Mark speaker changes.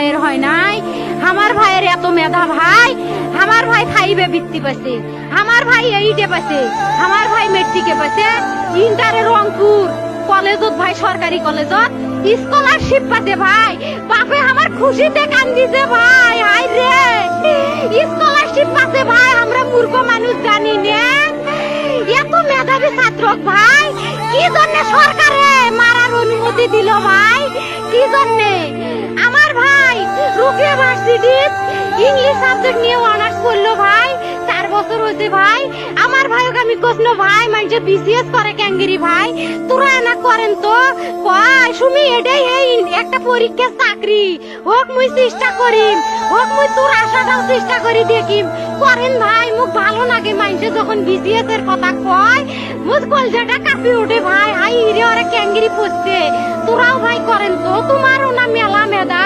Speaker 1: ভাইয়ের হয় নাই। আমার ভাইয়ের এত মেধা ভাই, আমার ভাই ফাইভে বৃত্তি পাইছে, আমার ভাই এইটে পাইছে, আমার ভাই মেট্রিকে পাইছে, ইন্টারে রংপুর কলেজত ভাই, সরকারি কলেজত স্কলারশিপ পাতে ভাই। বাপে আমার খুশিতে কান্দিছে ভাই, হাই রে স্কলারশিপ পাতে ভাই। আমরা মূর্খ মানুষ জানি না এত মেধাবী ছাত্র ভাই কি জন্য সরকারে মারার অনুমতি দিল ভাই, কি জন্য? আমার ভাই রুকিয়া ভার্সিটি ইংলিশ সাবজেক্ট নিয়ে অনার্স করলো ভাই, 4 বছর হয়েছে ভাই। আমার ভাইকে আমি কইছিল ভাই মানে বিসিএস করে ক্যাঙ্গেরি ভাই, তোরা না করেন তো কয় সুমি এটাই এই একটা পরীক্ষা চাকরি হোক, মুই চেষ্টা করিম, হোক মুই তোর আশাটাও চেষ্টা করি দেখিম। করেন ভাই, মুখ ভালো লাগে মানুষে যখন বিসিএস এর কথা কয়, মুখ কলজাটা কাঁপি ওঠে ভাই। হাই রে ওরা ক্যাঙ্গেরি পড়ছে, তোরাও ভাই করেন তো, তোমারও না মেলা মেধা।